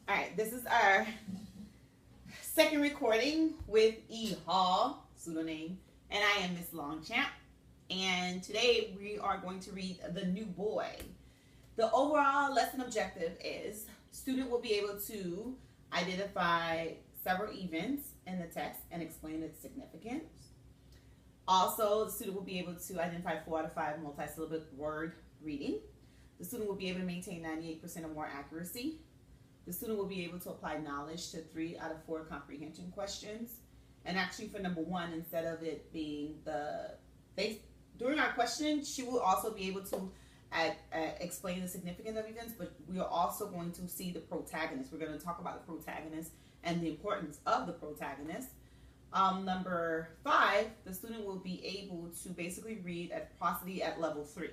All right, this is our second recording with E. Hall, pseudonym, and I am Miss Longchamp. And today we are going to read The New Boy. The overall lesson objective is student will be able to identify several events in the text and explain its significance. Also, the student will be able to identify 4 out of 5 multisyllabic word reading. The student will be able to maintain 98% or more accuracy. The student will be able to apply knowledge to 3 out of 4 comprehension questions. And actually for number 1, instead of it being during our question, she will also be able to explain the significance of events, but we are also going to see the protagonist. We're going to talk about the protagonist and the importance of the protagonist. Number 5, the student will be able to basically read at prosody at level 3.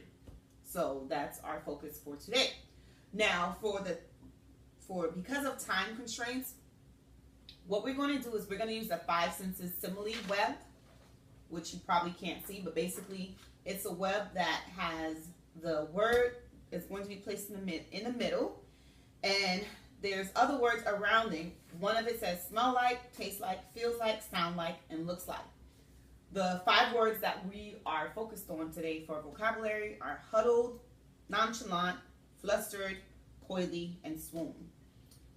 So that's our focus for today. Now, because of time constraints, what we're going to do is we're going to use the 5 senses simile web, which you probably can't see, but basically it's a web that has the word is going to be placed in the middle, and there's other words around it. One of it says smell like, taste like, feels like, sound like, and looks like. The 5 words that we are focused on today for vocabulary are huddled, nonchalant, flustered, coyly, and swoon.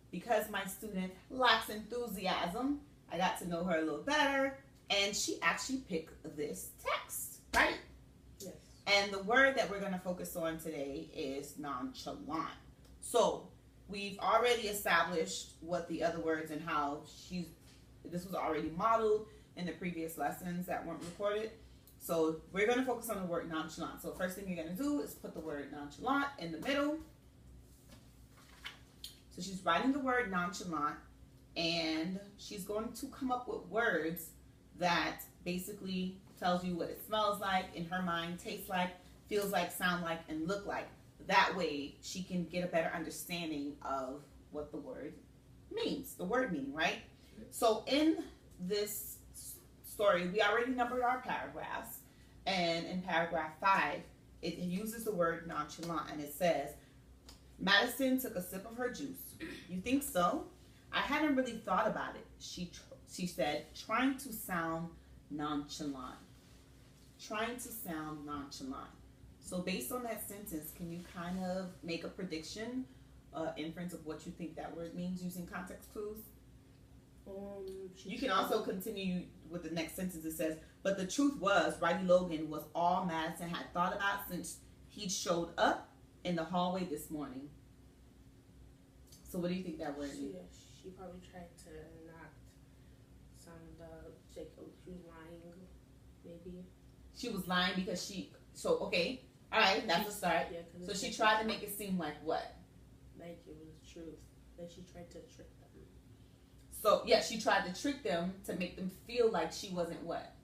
Because my student lacks enthusiasm, I got to know her a little better, and she actually picked this text, right? Yes. And the word that we're going to focus on today is nonchalant. So we've already established what the other words and how this was already modeled in the previous lessons that weren't recorded. So we're going to focus on the word nonchalant. So first thing you're going to do is put the word nonchalant in the middle. So she's writing the word nonchalant, and she's going to come up with words that basically tells you what it smells like, in her mind, tastes like, feels like, sound like, and look like. That way she can get a better understanding of what the word means, the word meaning, right? So in this story, we already numbered our paragraphs, and in paragraph 5, it uses the word nonchalant, and it says, Madison took a sip of her juice. You think so? I hadn't really thought about it, she said, trying to sound nonchalant. Trying to sound nonchalant. So based on that sentence, can you kind of make a prediction, inference of what you think that word means using context clues? You can also continue with the next sentence. It says, but the truth was, Riley Logan was all Madison had thought about since he showed up in the hallway this morning. So what do you think that word means? She probably tried to not sound Jacob. She was lying, maybe. She was lying because okay. All right, that's a start. Yeah, so she tried to make it seem like what? Like it was the truth. Like she tried to trick them. So, yeah, she tried to trick them to make them feel like she wasn't what?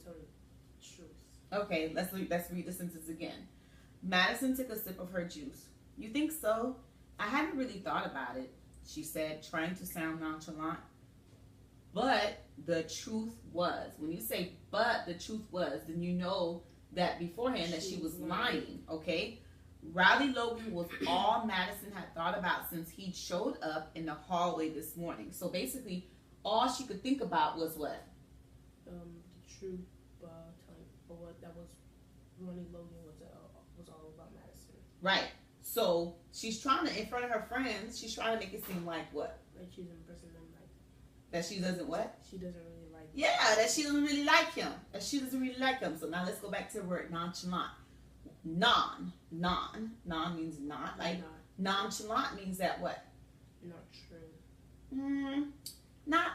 Tell the truth. Okay, let's read the sentence again. Madison took a sip of her juice. You think so? I hadn't really thought about it, she said, trying to sound nonchalant. But the truth was, when you say but the truth was, then you know that beforehand that she was lying, okay? Riley Logan was all Madison had thought about since he showed up in the hallway this morning. So basically, all she could think about was what? The truth, what that was, Riley Logan was all about Madison. Right. So she's trying to, in front of her friends, she's trying to make it seem like what? Like she's impressing them, like that she doesn't what? She doesn't really like him. Yeah, that she doesn't really like him. That she doesn't really like him. So now let's go back to the word nonchalant. Non means not. Like nonchalant means that what? Not true. Not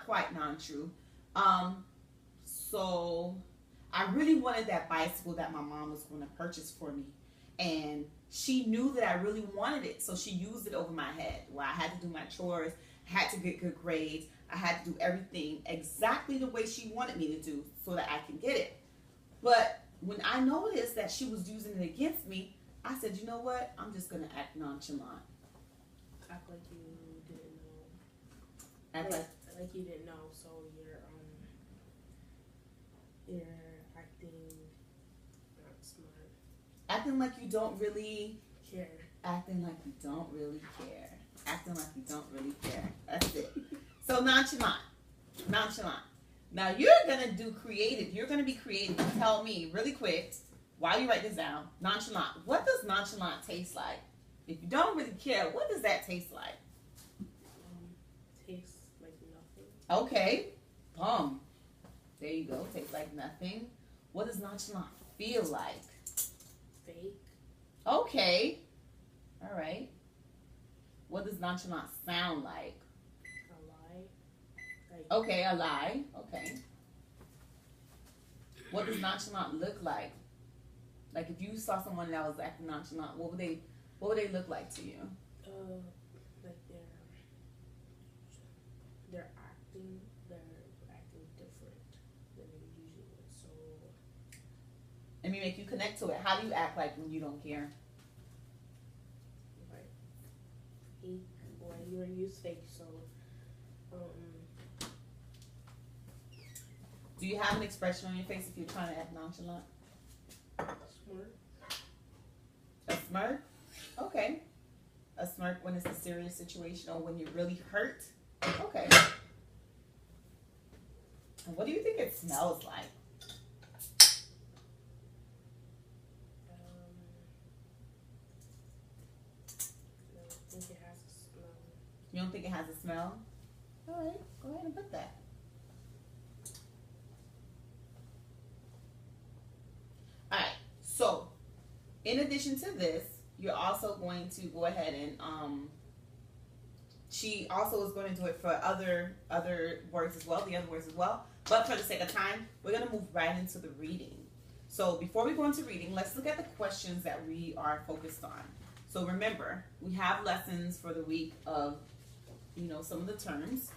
quite non-true. So I really wanted that bicycle that my mom was going to purchase for me, and she knew that I really wanted it, so she used it over my head. Well, I had to do my chores, I had to get good grades, I had to do everything exactly the way she wanted me to do so that I can get it. But when I noticed that she was using it against me, I said, you know what? I'm just going to act nonchalant. Act like you didn't know. Act like you didn't know, so you're acting not smart. Acting like you don't really care. Acting like you don't really care. Acting like you don't really care. That's it. So nonchalant. Nonchalant. Now you're going to do creative. You're going to be creative. Tell me really quick while you write this down. Nonchalant. What does nonchalant taste like? If you don't really care, what does that taste like? Tastes like nothing. Okay. Boom. There you go. Tastes like nothing. What does nonchalant feel like? Fake. Okay. All right. What does nonchalant sound like? A lie. Like, Okay, a lie. Okay. What does nonchalant look like? Like if you saw someone that was acting nonchalant, what would they look like to you? Like they're acting different than they usually would. So Let me make you connect to it. How do you act like when you don't care? like fake, or you already use fake. So Do you have an expression on your face if you're trying to act nonchalant? smart. A smirk? Okay. A smirk when it's a serious situation or when you're really hurt? Okay. And what do you think it smells like? I don't think it has a smell. You don't think it has a smell? All right. Go ahead and put that. All right. So, in addition to this, you're also going to go ahead and she also is going to do it for other words as well, the other words as well. But for the sake of time, we're going to move right into the reading. So before we go into reading, let's look at the questions that we are focused on. So remember, we have lessons for the week of, some of the terms.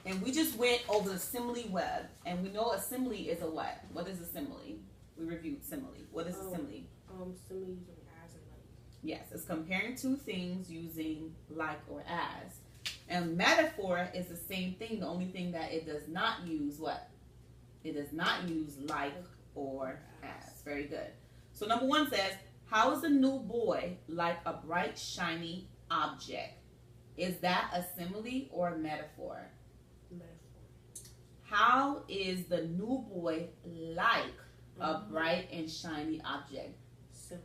And we just went over the simile web. And we know a simile is a what? What is a simile? We reviewed simile. What is a simile? Simile using as and like. Yes, it's comparing two things using like or as. And metaphor is the same thing. The only thing that it does not use what? It does not use like or as. Very good. So number 1 says, how is the new boy like a bright, shiny object? Is that a simile or a metaphor? Metaphor. How is the new boy like a bright and shiny object? Simile.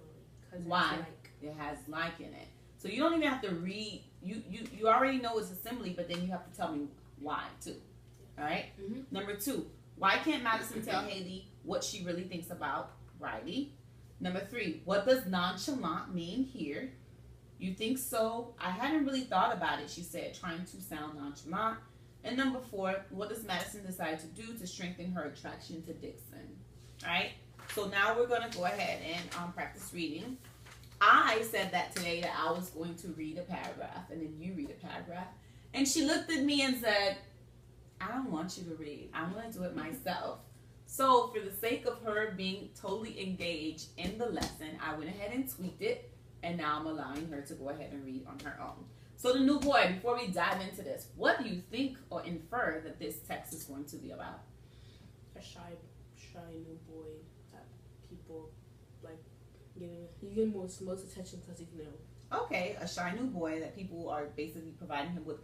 Why? It has like in it. So you don't even have to read. You already know it's a simile, but then you have to tell me why too. All right? Mm-hmm. Number 2, why can't Madison tell Haley what she really thinks about Riley? Number 3, what does nonchalant mean here? You think so? I hadn't really thought about it, she said, trying to sound nonchalant. And number 4, what does Madison decide to do to strengthen her attraction to Dixon? All right? So now we're going to go ahead and practice reading. I said that today that I was going to read a paragraph, and then you read a paragraph. And she looked at me and said, I don't want you to read. I'm going to do it myself. So for the sake of her being totally engaged in the lesson, I went ahead and tweaked it, and now I'm allowing her to go ahead and read on her own. So the new boy, before we dive into this, what do you think or infer that this text is going to be about? A shy new boy that people like giving. You give most attention because he's new. Okay, a shy new boy that people are basically providing him with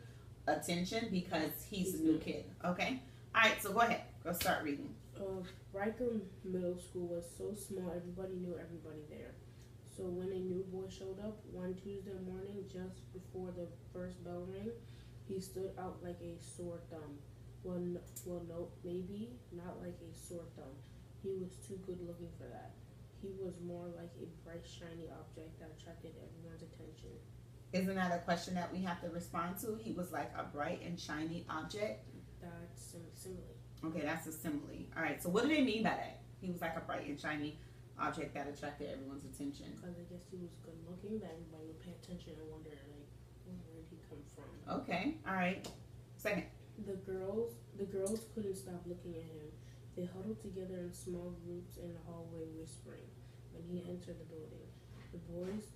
attention because he's a new kid. Okay? All right, so go ahead. Go start reading. Riker Middle School was so small, everybody knew everybody there. So when a new boy showed up one Tuesday morning, just before the first bell rang, he stood out like a sore thumb. Well, no, maybe not like a sore thumb. He was too good looking for that. He was more like a bright, shiny object that attracted everyone's attention. Isn't that a question that we have to respond to? He was like a bright and shiny object? That's simile. Okay, that's a simile. All right, so what do they mean by that? He was like a bright and shiny object that attracted everyone's attention. Because I guess he was good looking, that everybody would pay attention and wonder, like, where did he come from? Okay, all right. Second. The girls couldn't stop looking at him. They huddled together in small groups in the hallway, whispering when he entered the building. The boys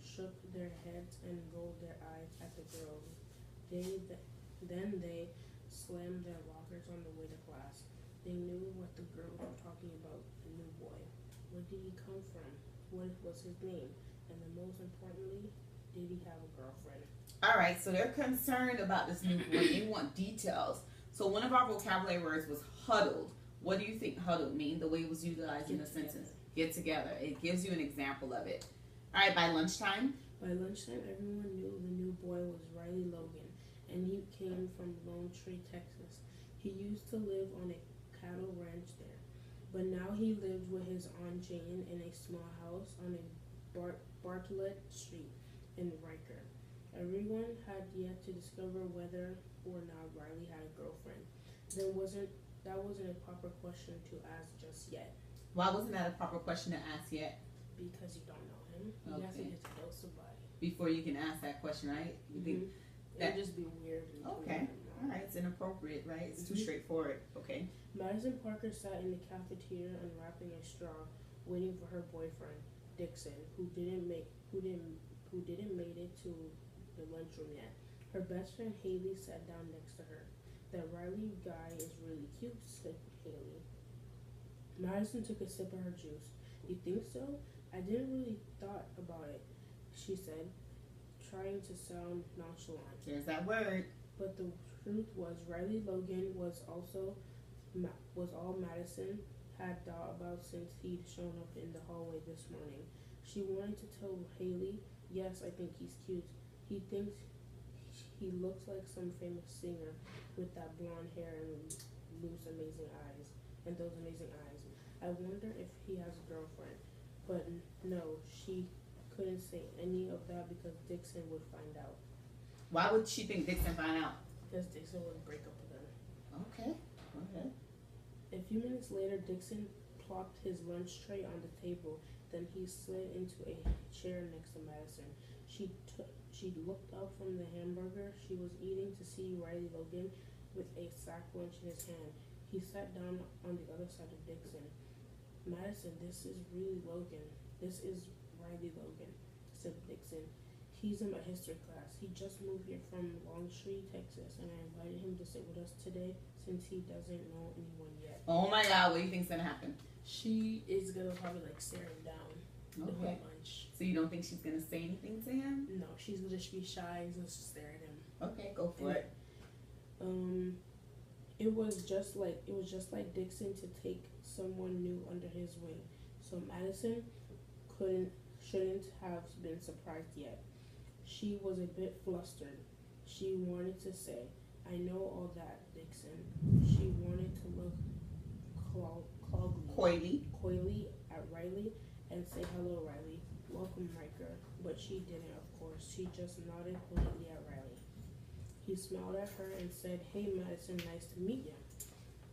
shook their heads and rolled their eyes at the girls. Then they slammed their lockers on the way to class. They knew what the girls were talking about, the new boy. Where did he come from? What was his name? And the most importantly, did he have a girlfriend? All right, so they're concerned about this new boy. They want details. So one of our vocabulary words was huddled. What do you think huddled mean? The way it was utilized in the sentence. Get together. It gives you an example of it. All right, by lunchtime. By lunchtime, everyone knew the new boy was Riley Logan, and he came from Lone Tree, Texas. He used to live on a cattle ranch there, but now he lived with his Aunt Jane in a small house on a Bartlett Street in Riker. Everyone had yet to discover whether or not Riley had a girlfriend. That wasn't a proper question to ask just yet. Why wasn't that a proper question to ask yet? Because you don't know him. You have to get to know somebody before you can ask that question, right? You think that would just be weird. Okay. All right. It's inappropriate, right? It's too straightforward. Okay. Madison Parker sat in the cafeteria unwrapping a straw, waiting for her boyfriend Dixon, who didn't make it to the lunchroom yet. Her best friend Haley sat down next to her. That Riley guy is really cute, said Haley. Madison took a sip of her juice. You think so? I didn't really thought about it, she said, trying to sound nonchalant. There's that word. But the truth was, Riley Logan was all Madison had thought about since he'd shown up in the hallway this morning. She wanted to tell Haley, yes, I think he's cute. He thinks he looks like some famous singer with that blonde hair and those amazing eyes. I wonder if he has a girlfriend. But no, she couldn't say any of that because Dixon would find out. Why would she think Dixon find out? Because Dixon would break up with them. Okay. Go ahead. A few minutes later, Dixon plopped his lunch tray on the table. Then he slid into a chair next to Madison. She looked up from the hamburger she was eating to see Riley Logan with a sack lunch in his hand. He sat down on the other side of Dixon. Madison, this is really Logan. This is Riley Logan, said Dixon. He's in my history class. He just moved here from Longtree, Texas, and I invited him to sit with us today since he doesn't know anyone yet. Oh my God, what do you think's gonna happen? She is gonna probably stare him down the whole lunch. So you don't think she's gonna say anything to him? No, she's gonna just be shy and just stare at him. Okay, go for it. It was just like Dixon to take someone new under his wing. So Madison shouldn't have been surprised yet. She was a bit flustered. She wanted to say, I know all that, Dixon. She wanted to look coyly at Riley and say, hello, Riley. Welcome, Riker. But she didn't, of course. She just nodded politely at Riley. He smiled at her and said, hey, Madison, nice to meet you.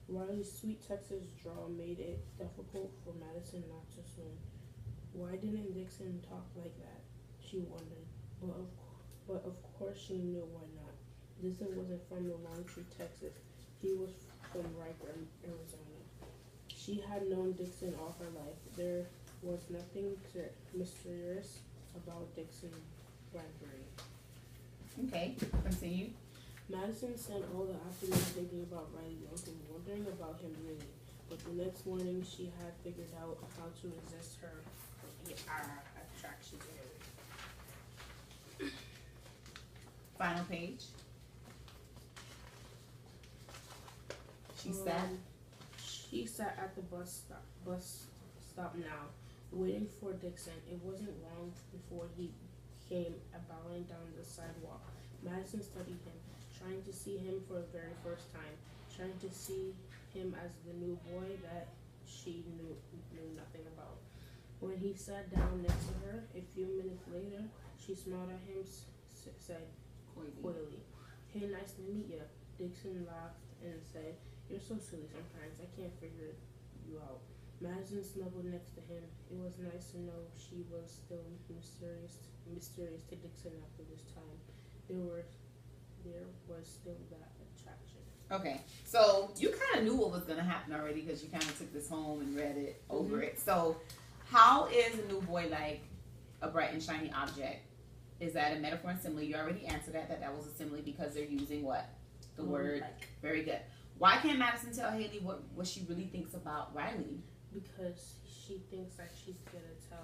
Riley's sweet Texas drawl made it difficult for Madison not to swoon. Why didn't Dixon talk like that? She wondered. But of course she knew why not. Dixon wasn't from the Longtree, Texas. He was from Riker, Arizona. She had known Dixon all her life. There was nothing mysterious about Dixon Bradbury. Okay, continue. Madison spent all the afternoon thinking about Riley Logan, wondering about him really. But the next morning, she had figured out how to resist her attraction to him. Final page. She sat at the bus stop now, waiting for Dixon. It wasn't long before he came bowing down the sidewalk. Madison studied him, trying to see him for the very first time, trying to see him as the new boy that she knew nothing about. When he sat down next to her, a few minutes later, she smiled at him, said coyly, hey, nice to meet you. Dixon laughed and said, you're so silly sometimes. I can't figure you out. Madison snuggled next to him. It was nice to know she was still mysterious to Dixon after this time. There was still that attraction. Okay, so you kind of knew what was going to happen already because you kind of took this home and read it over it. So how is a new boy like a bright and shiny object? Is that a metaphor and simile? You already answered that was a simile because they're using what? The word like. Very good. Why can't Madison tell Haley what she really thinks about Riley? Because she thinks that she's going to tell